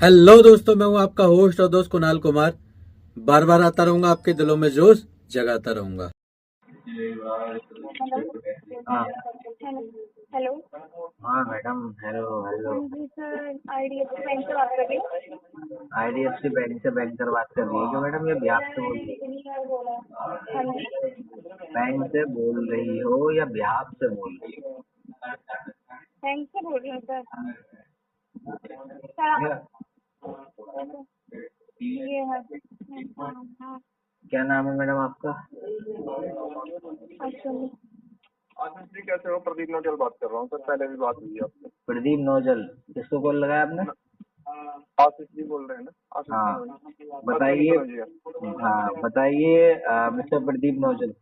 Hello दोस्तों, मैं हूं आपका होस्ट और दोस्त कुणाल कुमार। बार बार आता रहूंगा, आपके दिलों में जोश जगाता रहूंगा। हेलो। हाँ। हेलो। हेलो। हाँ मैडम, हेलो हेलो। हाँ जी सर, आईडीएफसी बैंक से बात कर रही हूँ। आईडीएफसी बैंक से बैंकर बात कर रही है क्या मैडम, या ब्याज से बोल रही हाँ जी। है? बैंक से बोल रही हो या ब्याज से बोल रही हो? बैंक से बोल रही हूँ सर। सर क्या ये है। हाँ। क्या नाम है मैडम आपका? अच्छा। आशीष जी कैसे हो? प्रदीप नोटियाल बात कर रहा हूँ सर। पहले भी बात हुई है आपसे। प्रदीप नौजल। किसको कॉल लगाया आपने? आशीष जी बोल रहे हैं ना? आशीष हाँ जी बताइए। जी। हाँ बताइए मिस्टर प्रदीप नौजल।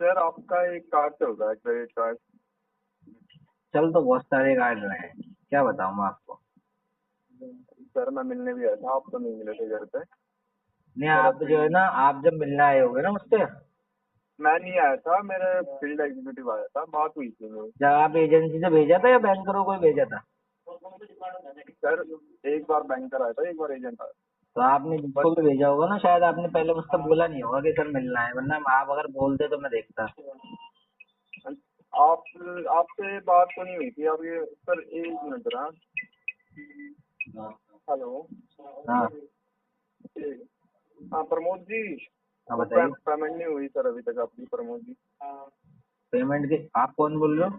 सर आपका एक कार्ड चल रहा है, क्रेडिट कार्ड। चल तो बहुत सारे कार्ड रहे हैं, क्या बताऊँ मैं आपको। सर मैं मिलने भी आया था, आप तो नहीं मिले थे घर पे। नहीं, मेरा आप जो है ना, आप जब मिलने आए होगे ना मुझसे, मैं नहीं आया था, मेरे फील्ड एग्जीक्यूटिव आया था, बात हुई थी मेरी। जब आप एजेंसी से भेजा था या बैंकरों को ही भेजा था? सर एक बार बैंकर आया था, एक बार एजेंट आया तो आपने जिसको भी भेजा होगा ना, शायद आपने पहले मुझसे बोला नहीं होगा कि सर मिलना है, वरना आप अगर बोलते तो मैं देखता। था। आप आपसे बात तो नहीं हुई थी। आप ये सर एक मिनट रहा। हेलो। हाँ। हाँ प्रमोद जी। हाँ तो बताइए। पेमेंट नहीं हुई सर अभी तक आपकी, प्रमोद जी। पेमेंट की आप कौन बोल रहे हो?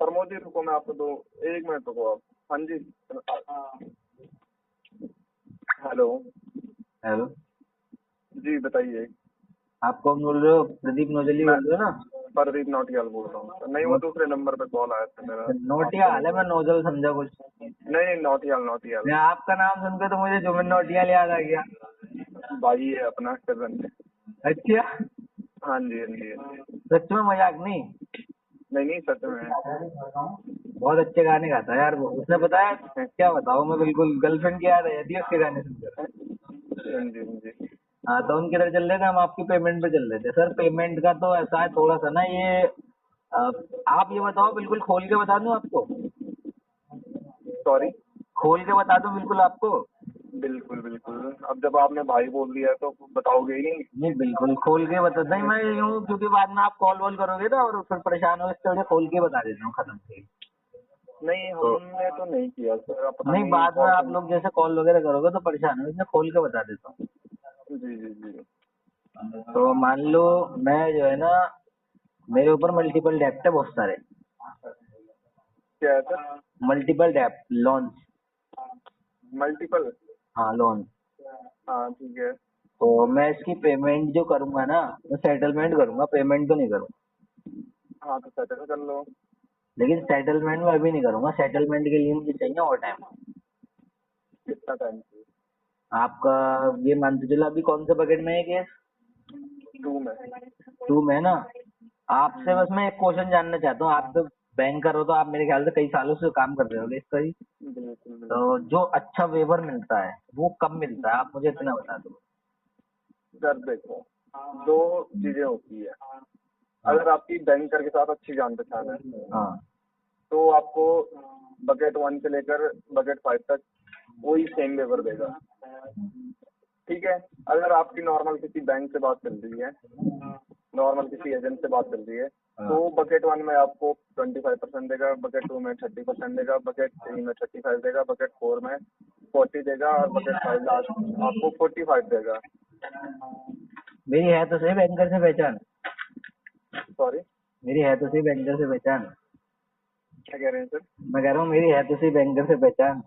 प्रमोद जी रुको, मैं आपको दो, एक मिनट रुको आप। हाँ जी। हेलो। हेलो। जी बताइए। आप कौन बोल रहे हो? प्रदीप नौजली मैं बोल रहे हो ना? प्रदीप नौटियाल बोल रहा हूँ। नहीं वो दूसरे नंबर पे कॉल आया था मेरा। नोटिया आपका नहीं हाल है, मैं था। नौजल समझा कुछ। नहीं नहीं, नौटियाल नौटियाल। मैं आपका नाम सुनकर तो मुझे जुम्मन नौटियाल याद आ गया। भाई है अपना, कजन है। अच्छा। हाँ जी हाँ जी हाँ जी। सच में, मजाक नहीं? नहीं नहीं, सच में है। बहुत अच्छे गाने गाता है यार वो, उसने बताया। क्या बताओ, मैं बिल्कुल गर्लफ्रेंड की याद आ जाती है उसके गाने सुनकर। हाँ जी हाँ जी। हाँ तो हम किधर चल रहे थे? हम आपकी पेमेंट पे चल रहे थे सर। पेमेंट का तो ऐसा है थोड़ा सा ना ये, अ, आप ये बताओ, बिल्कुल खोल के बता दूं आपको? सॉरी। खोल के बता दूं बिल्कुल आपको? बिल्कुल बिल्कुल, अब जब आपने भाई बोल दिया है तो बताओगे ही नहीं। नहीं बिल्कुल खोल के बता, नहीं मैं यूँ, क्योंकि बाद में आप कॉल वॉल करोगे ना और फिर परेशान हो, इससे वजह खोल के बता देता हूँ, खत्म से। नहीं तो हमने तो नहीं किया सर, अब पता नहीं, नहीं बाद में कॉल आप सेंटर। लोग जैसे कॉल वगैरह करोगे तो परेशान हो, इसलिए खोल के बता देता हूँ। जी जी जी। तो मान लो, मैं जो है ना, मेरे ऊपर मल्टीपल डेप्ट है बहुत सारे। क्या है सर? मल्टीपल डेप्ट लोन। मल्टीपल। हाँ लोन। हाँ ठीक है। तो मैं इसकी पेमेंट जो करूंगा ना, मैं सेटलमेंट करूंगा, पेमेंट तो नहीं करूंगा। हाँ तो सेटल कर लो। लेकिन सेटलमेंट में अभी नहीं करूंगा, सेटलमेंट के लिए मुझे चाहिए और टाइम। कितना टाइम चाहिए? आपका ये मान के चलो, अभी कौन से बकेट में है केस? 2 में। 2 में ना? आपसे हम्म, बस मैं एक क्वेश्चन जानना चाहता हूँ। आप तो बैंकर हो, तो आप मेरे ख्याल से कई सालों से काम कर रहे होगे इसका ही। बिल्कुल तो बिल्कुल। जो अच्छा वेवर मिलता है वो कब मिलता है, आप मुझे इतना बता दो। सर देखो, दो चीजें होती है। हाँ। अगर आपकी बैंकर के साथ अच्छी जान पहचान है हाँ। तो आपको बकेट 1 से लेकर बकेट 5 तक वही सेम वेवर देगा। ठीक है। अगर आपकी नॉर्मल किसी बैंक से बात चल रही है, नॉर्मल किसी एजेंट से बात चल रही है, तो हाँ। बकेट 1 में आपको 25% देगा, बकेट 2 में 30% देगा, बकेट 3 में 35 देगा, बकेट 4 में 40 देगा और बकेट 5 लास्ट आपको 45 देगा। मेरी है तो सही बैंकर से पहचान। सॉरी। मेरी है तो सही बैंकर से पहचान। क्या कह रहे हैं सर? मैं कह रहा हूँ मेरी है तो सही बैंकर से पहचान।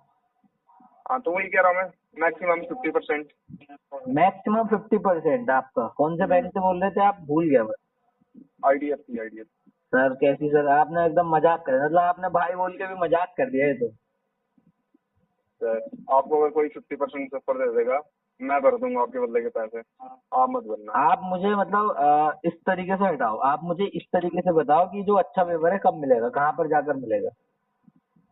हाँ तो वही कह रहा हूँ मैं, मैक्सिमम 50%। मैक्सिमम 50%? आपका कौन से बैंक से बोल रहे थे आप? भूल गया मैं। IDFC IDFC. सर कैसी सर, आपने एकदम मजाक कर, मतलब आपने भाई बोल के भी मजाक कर दिया ये तो। सर आपको अगर कोई 50% से ऊपर दे देगा, मैं भर दूंगा आपके बदले के पैसे। आप मत भरना। आप मुझे मतलब इस तरीके से हटाओ, आप मुझे इस तरीके से बताओ कि जो अच्छा पेपर है कब मिलेगा, कहाँ पर जाकर मिलेगा?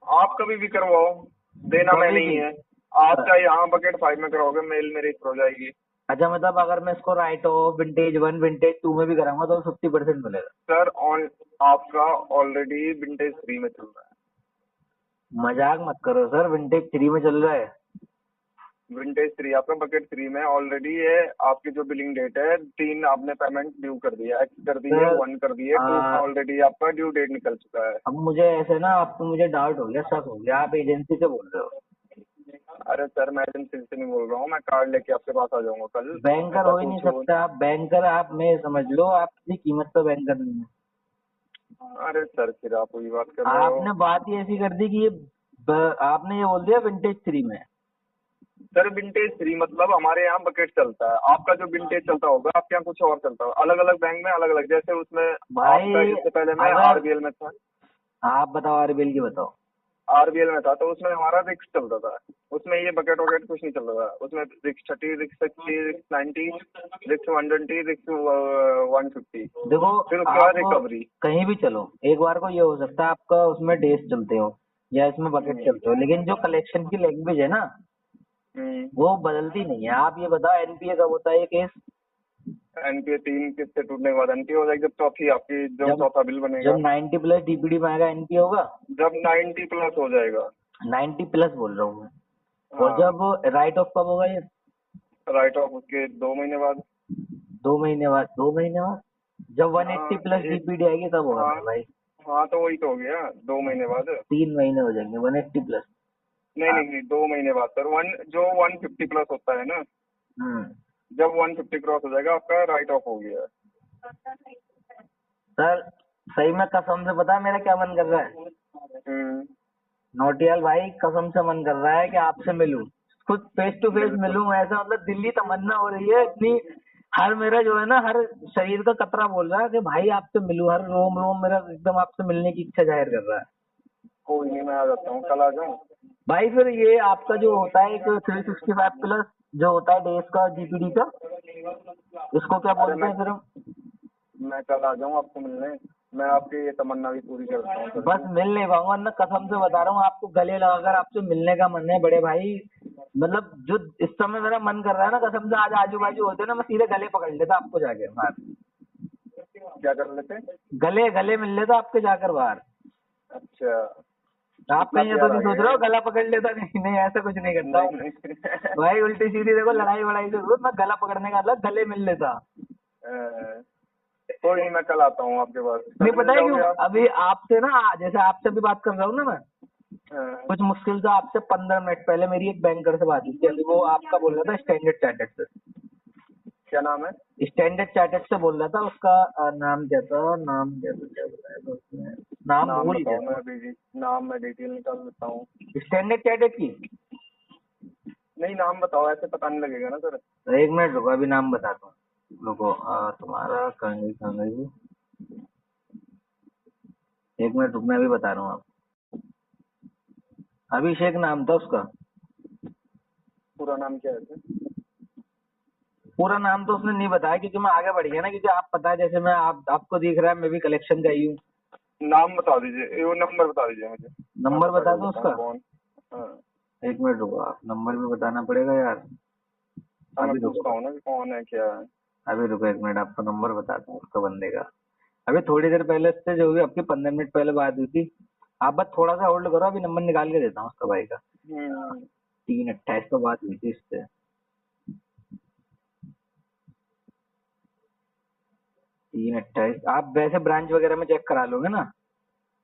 आप कभी भी करवाओ, देना मैं कभी नहीं भी? है। आप चाहे यहाँ बकेट 5 में कराओगे, मेल मेरी हो जाएगी। अच्छा, मतलब अगर मैं इसको राइट ऑफ विंटेज 1 विंटेज 2 में भी कराऊंगा तो 50% मिलेगा? सर ऑन आपका ऑलरेडी विंटेज 3 में चल रहा है। मजाक मत करो सर, विंटेज 3 में चल रहा है। विंटेज 3 आपका बकेट 3 में ऑलरेडी है। आपकी जो बिलिंग डेट है 3 आपने पेमेंट ड्यू कर दिया, एक्स कर दी है, सर 1 कर दी है, 2 का ऑलरेडी आपका ड्यू डेट निकल चुका है। अब मुझे ऐसे ना, आपको मुझे डाउट हो गया, शक हो गया, आप एजेंसी से बोल रहे हो। अरे सर मैं एजेंसी से नहीं बोल रहा हूँ, मैं कार्ड लेके आपके पास आ जाऊंगा कल। बैंकर ऐसा हो ही नहीं कुछ सकता आप, बैंकर आप में समझ लो, आपकी कीमत पे बैंकर नहीं है। अरे सर फिर आप वही बात कर रहे हो। आपने बात ही ऐसी कर दी कि आपने ये बोल दिया विंटेज 3 में। सर विंटेज 3 मतलब हमारे यहाँ बकेट चलता है, आपका जो विंटेज चलता होगा आपके यहाँ कुछ और चलता होगा। अलग अलग बैंक में अलग अलग, जैसे उसमें भाई आपका इससे पहले मैं अगर आरबीएल में था। आप बताओ, आरबीएल की बताओ। आरबीएल में था तो उसमें हमारा रिक्स चलता था, उसमें ये बकेट वकेट कुछ नहीं चलता था। उसमें रिक्स 30, रिक्स 60, रिक्स 90, रिक्स 120, रिक्स 150, देखो फिर उसके बाद आप रिकवरी। कहीं भी चलो, एक बार को ये हो सकता है आपका उसमें डेज चलते हो या इसमें बकेट चलते हो, लेकिन जो कलेक्शन की लैंग्वेज है ना, वो बदलती नहीं है। आप ये बताओ, एनपीए कब होता है ये केस? एनपीए 3 किस्ते टूटने के बाद एनपीए हो जाएगी, जब चौथी आपकी जो चौथा बिल बनेगा, जब 90 प्लस डीपीडी में आएगा एनपीए होगा। जब 90 प्लस हो जाएगा। 90 प्लस बोल रहा हूँ मैं। और हाँ, जब राइट ऑफ कब होगा ये? राइट ऑफ उसके 2 महीने बाद। 2 महीने बाद? 2 महीने बाद जब 180 प्लस डीपीडी आएगी तब होगा हाँ मेरे भाई। हाँ, तो वही तो हो गया 2 महीने बाद। 3 महीने हो जाएंगे 180 प्लस। नहीं नहीं नहीं, 2 महीने बाद सर। जो 150 प्लस होता है ना, जब 150 क्रॉस हो जाएगा आपका राइट ऑफ हो गया। सर सही में कसम से पता है मेरा क्या मन कर रहा है? नोटियाल भाई, कसम से मन कर रहा है कि आपसे मिलूं, खुद फेस टू फेस मिलूं। ऐसा मतलब दिल्ली तमन्ना हो रही है इतनी, हर मेरा जो है ना, हर शरीर का कतरा बोल रहा है कि भाई आपसे मिलूं, हर रोम रोम मेरा एकदम आपसे मिलने की इच्छा जाहिर कर रहा है। कोई नहीं, मैं आ जाता हूँ, कल आ जाऊँ। भाई फिर ये आपका जो होता है एक 365 प्लस जो होता है डेज का जीपीडी का, इसको क्या अरे बोलते हैं फिर हम? मैं कल आ जाऊँ आपको मिलने, मैं आपकी ये तमन्ना भी पूरी करता हूँ सर। बस मिल नहीं पाऊंगा ना, कसम से बता रहा हूँ आपको, गले लगाकर आपसे मिलने का मन है बड़े भाई। मतलब जो इस समय मेरा मन कर रहा है ना, कसम से आज आजू बाजू होते ना, मैं सीधे गले पकड़ लेता आपको जाके बाहर। क्या कर लेते? गले गले मिल लेता आपके जाकर बाहर। अच्छा, आप इतना कहीं ये तो प्यार नहीं आ सोच गया रहे हो है? गला पकड़ लेता? नहीं नहीं, ऐसा कुछ नहीं करता हूँ नहीं नहीं। भाई। उल्टी सीधी देखो, लड़ाई वड़ाई से दूर, मैं गला पकड़ने का अलग, गले मिल लेता। कोई नहीं, मैं कल आता हूँ आपके पास। नहीं कल मिल पता है क्यों? जाओगे आप? अभी आपसे ना, जैसे आपसे भी बात कर रहा हूँ ना मैं, हाँ, कुछ मुश्किल से आपसे 15 मिनट पहले मेरी एक बैंकर से बात हुई थी। अभी वो आपका बोल रहा था स्टैंडर्ड चार्टर्ड से। क्या नाम है? स्टैंडर्ड चार्टर्ड से बोल रहा था, उसका नाम क्या था, नाम क्या था, क्या बताया था उसने, नाम नाम भूल बताओ, गया। नाम मैं डिटेल निकाल देता हूँ। स्टैंडर्ड चार्टर्ड की? नहीं, नाम बताओ, ऐसे पता नहीं लगेगा ना सर। एक मिनट रुको, अभी नाम बताता हूँ। रुको, तुम्हारा कहीं, एक मिनट रुक, मैं अभी बता रहा हूँ आपको। अभिषेक नाम था उसका। पूरा नाम क्या है सर? पूरा नाम तो उसने नहीं बताया, क्योंकि मैं आगे बढ़ गया ना, क्योंकि आप पता है जैसे मैं आपको दिख रहा है, मैं भी कलेक्शन का ही हूँ। नाम बता दीजिए, वो नंबर बता दीजिए मुझे। नंबर बता दूं उसका? कौन? हाँ, एक मिनट रुको, आप नंबर भी बताना पड़ेगा यार। मैं अभी पूछता रुको, हूँ ना कि कौन है क्या है। अभी रुको, एक मिनट आपको नंबर बताता हूँ उसका बंदे का। अभी थोड़ी देर पहले से जो हुई, आपकी 15 मिनट पहले बात हुई थी। आप बस थोड़ा सा होल्ड करो, अभी नंबर निकाल के देता हूँ उसका भाई का। 328 पर बात हुई थी इससे। 328, आप वैसे ब्रांच वगैरह में चेक करा लोगे ना?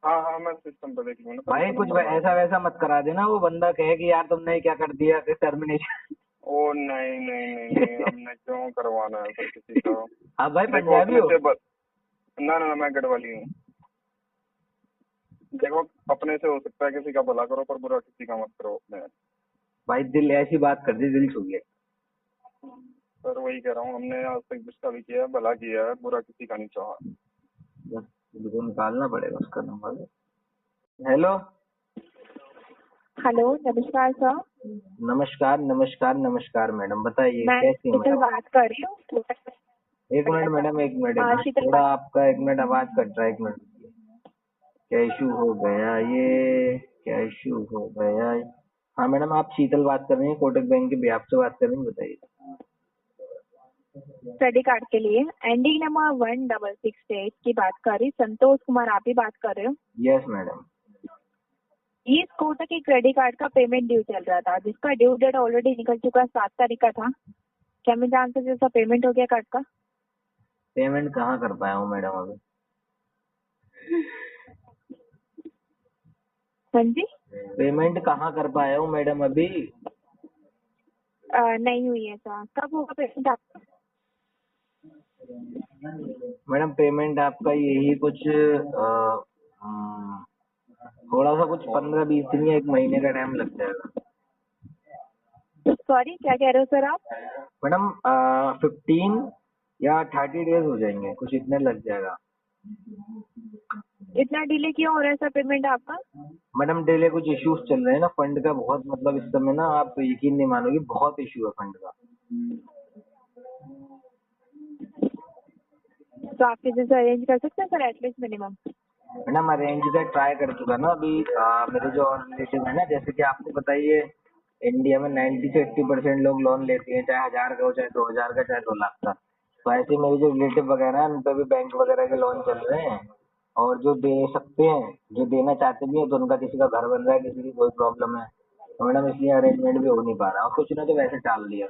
हाँ हाँ, मैं सिस्टम पे देख लूंगा। भाई कुछ ऐसा वैसा मत करा देना, वो बंदा कहे कि यार तुमने क्या कर दिया, टर्मिनेशन। ओ नहीं नहीं नहीं नहीं, हमने क्यों करवाना है सर किसी का? आप भाई देखो पंजाबी अपने हो? से ना ना ना, मैं गढ़वाली हूँ। देखो अपने से हो सकता है किसी का भला करो, पर बुरा किसी का मत करो अपने। भाई दिल ऐसी बात कर दी, दिल छू गया। सर वही कह रहा हूँ, हमने आज तक जिसका भी किया है भला किया है, बुरा किसी का नहीं चाहा। बस मुझे निकालना पड़ेगा उसका नंबर। हेलो। हेलो, नमस्कार सर। नमस्कार नमस्कार नमस्कार मैडम, बताइए मैं कैसी हैं शीतल मैडम? बात कर रही हूँ। एक मिनट मैडम, एक मिनट, एक हाँ, मिनट, शीतल थोड़ा आपका एक मिनट आवाज कट रहा है, एक मिनट रुकिए। क्या इशू हो गया ये, क्या इशू हो गया? हाँ मैडम, आप शीतल बात कर रही हैं, कोटक बैंक के बिहाफ से बात कर रही हैं, बताइए। क्रेडिट कार्ड के लिए एंडिंग नंबर 1668 की बात कर रही, संतोष कुमार आप ही बात कर रहे हो? Yes madam. इस कोटक के क्रेडिट कार्ड का पेमेंट ड्यू चल रहा था, जिसका ड्यू डेट ऑलरेडी निकल चुका, 7 तारीख का था। क्या मैं जान सकती हूँ उसका पेमेंट हो गया कार्ड का? पेमेंट कहाँ कर पाया हूँ मैडम अभी? हाँ जी। पेमेंट कहाँ कर पाया हूँ मैडम अभी? नहीं हुई है सर। कब होगा पेमेंट आपका? मैडम पेमेंट आपका यही कुछ थोड़ा सा कुछ 15-20 दिन या 1 महीने का टाइम लग जाएगा सॉरी, क्या कह रहे हो सर आप? मैडम। 15 या 30 डेज हो जाएंगे, कुछ इतने लग जाएगा। इतना डिले क्यों हो रहा है सर पेमेंट आपका? मैडम डिले कुछ इश्यूज चल रहे हैं ना फंड का, बहुत मतलब इस समय ना आप यकीन नहीं मानोगे, बहुत इशू है फंड का। तो आप किसी से अरेंज कर सकते हैं sir at least minimum? Madam arrange का ट्राई कर चुका ना अभी। मेरे जो और रिलेटिव है ना, जैसे कि आपको बताइए इंडिया में 90 से 80% लोग लोन लेते हैं, चाहे 1000 का हो, चाहे 2000 का, चाहे 2 लाख का। तो ऐसे मेरे जो रिलेटिव वगैरह हैं उन पे भी बैंक वगैरह के लोन चल रहे हैं, और जो दे सकते हैं, जो देना चाहते भी हैं, तो उनका किसी का घर बन रहा है, किसी की कोई प्रॉब्लम है, तो मैडम इसलिए अरेंजमेंट भी हो नहीं पा रहा, और कुछ ना तो वैसे टाल दिया।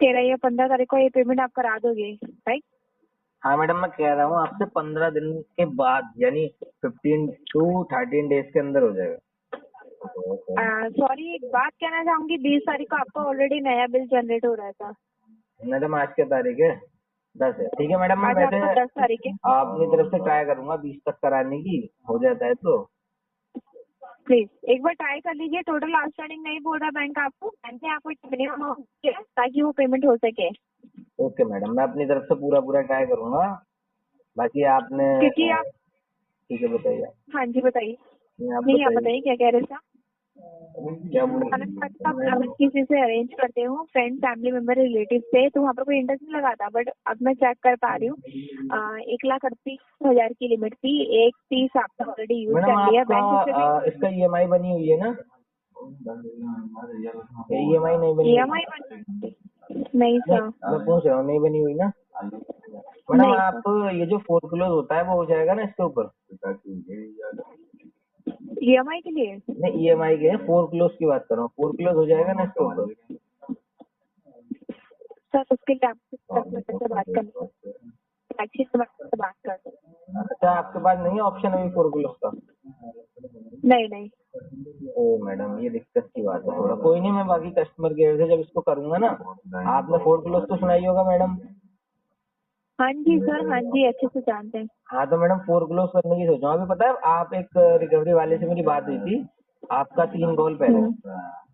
13 या 15 तारीख को ये पेमेंट आप करा दोगे, राइट? हाँ मैडम, मैं कह रहा हूँ आपसे 15 दिन के बाद, यानी 15 to 13 डेज के अंदर हो जाएगा। सॉरी, एक बात कहना चाहूंगी, 20 तारीख को आपका ऑलरेडी नया बिल जनरेट हो रहा था। मैडम आज क्या तारीख है? 10 है। ठीक है मैडम, मैं आज वैसे आपका 10 तारीख है। अपनी तरफ से ट्राई करूंगा 20 तक कराने की, हो जाता है तो। प्लीज एक बार ट्राई कर लीजिए। टोटल आउटस्टैंडिंग नहीं बोल रहा बैंक आपको, बैंक ने आपको मिनिमम अमाउंट दिया है ताकि वो पेमेंट हो सके। ओके मैडम, मैं अपनी तरफ से पूरा ट्राई करूंगा। बाकी आपने क्योंकि आप, ठीक है बताइए। हाँ जी बताइए। आप नहीं, आप बताइए क्या कह रहे थे आप? क्या बोल आप अगर किसी से अरेंज करते हो, फ्रेंड, फैमिली मेंबर, रिलेटिव से, तो वहाँ पर कोई इंटरेस्ट नहीं लगाता। बट अब मैं चेक कर पा रही हूँ 1,38,000 की लिमिट थी, 1,30,000 आपने ऑलरेडी यूज मैडम कर लिया। आपका बैंक से भी इसका EMI बनी हुई है ना? EMI नहीं बनी? EMI नहीं सर, मैं पूछ रहा हूँ, नहीं बनी हुई ना? मैडम नहीं आप ये जो फोरक्लोज होता है वो हो जाएगा ना इसके ऊपर? EMI के लिए? नहीं, EMI के फोरक्लोज की बात कर रहा हूँ, फोरक्लोज हो जाएगा ना इसके ऊपर? सर उसके लिए आपसे कस्टमर से बात करनी, टैक्सी से बात कर। अच्छा, आपके पास नहीं है ऑप्शन अभी फोरक्लोज का? नहीं। ओ मैडम, ये दिक्कत की बात है थोड़ा। कोई नहीं, मैं बाकी कस्टमर केयर से जब इसको करूंगा ना, आपने फोरक्लोज तो सुना ही होगा मैडम? हाँ जी सर, हाँ जी, अच्छे से जानते हैं। हाँ तो मैडम फोरक्लोज करने की सोच रहा हूँ। अभी पता है, आप एक रिकवरी वाले से मेरी बात हुई थी आपका 3 कॉल पहले,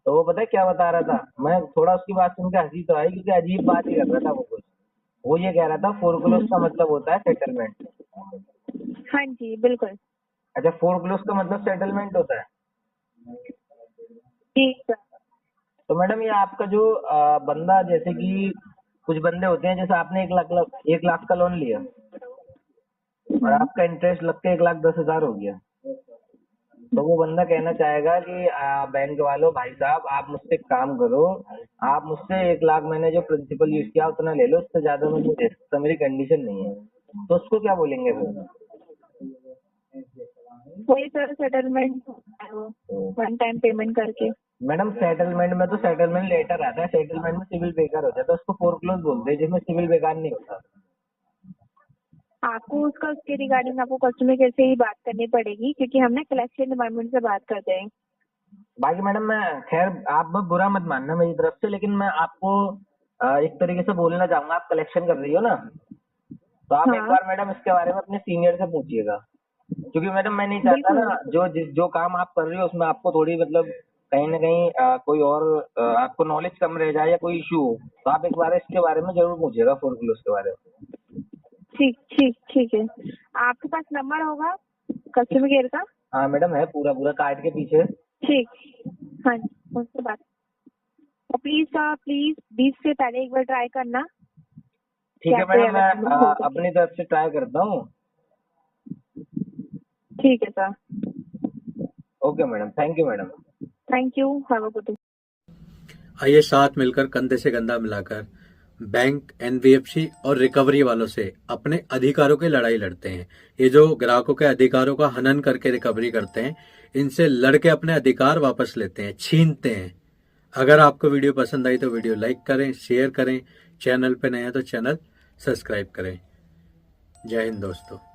तो वो पता है क्या बता रहा था? मैं थोड़ा उसकी बात सुन के हंसी तो आई, क्योंकि अजीब बात ही कर रहा था वो कुछ। वो ये कह रहा था फोरक्लोज का मतलब होता है सेटलमेंट। हाँ जी बिल्कुल। अच्छा, फोरक्लोज का मतलब सेटलमेंट होता है? ठीक सर। तो मैडम ये आपका जो बंदा, जैसे कि कुछ बंदे होते हैं, जैसे आपने 1 लाख का लोन लिया और आपका इंटरेस्ट लग के 1,10,000 हो गया, तो वो बंदा कहना चाहेगा कि बैंक वालों, भाई साहब आप मुझसे एक काम करो, आप मुझसे 1 लाख मैंने जो प्रिंसिपल यूज किया उतना ले लो, उससे ज्यादा मैं नहीं दे सकता, मेरी कंडीशन नहीं है। तो उसको क्या बोलेंगे फिर? वही sir settlement one time payment करके। मैडम सेटलमेंट में तो सेटलमेंट लेटर आता है, सेटलमेंट में सिविल बेकार हो जाता है, उसको फोरक्लोज बोलते हैं, जिसमें सिविल बेकार नहीं होता। आपको उसके रिगार्डिंग आपको कस्टमर केयर से ही बात करनी पड़ेगी, क्योंकि हम ना कलेक्शन डिपार्टमेंट से बात करते हैं। बाकी मैडम मैं, खैर आप बुरा मत मानना मेरी तरफ से, लेकिन मैं आपको एक तरीके से बोलना चाहूंगा, आप कलेक्शन कर रही हो ना, तो आप एक बार मैडम इसके बारे में अपने सीनियर से पूछिएगा, क्योंकि मैडम मैं नहीं चाहता ना जो काम आप कर रही हो उसमें आपको थोड़ी मतलब कहीं ना कहीं कोई और आपको नॉलेज कम रह जाए या कोई इशू हो, तो आप एक बार इसके बारे में जरूर पूछिएगा, फोरक्लोज के बारे में। ठीक है। आपके पास नंबर होगा कस्टमर केयर का? हाँ मैडम है, पूरा कार्ड के पीछे। ठीक, हाँ जी, उससे बात। प्लीज 20 से पहले एक बार ट्राई करना। ठीक है मैडम, मैं अपनी तरफ से ट्राई करता हूँ। ठीक है sir. Okay madam, thank you madam. Thank you, have a good day. आइए साथ मिलकर कंधे से कंधा मिलाकर बैंक, एनबीएफसी और रिकवरी वालों से अपने अधिकारों की लड़ाई लड़ते हैं। ये जो ग्राहकों के अधिकारों का हनन करके रिकवरी करते हैं, इनसे लड़के अपने अधिकार वापस लेते हैं, छीनते हैं। अगर आपको वीडियो पसंद आई तो वीडियो लाइक करें, शेयर करें, चैनल पे नए हैं तो चैनल सब्सक्राइब करें। जय हिंद दोस्तों।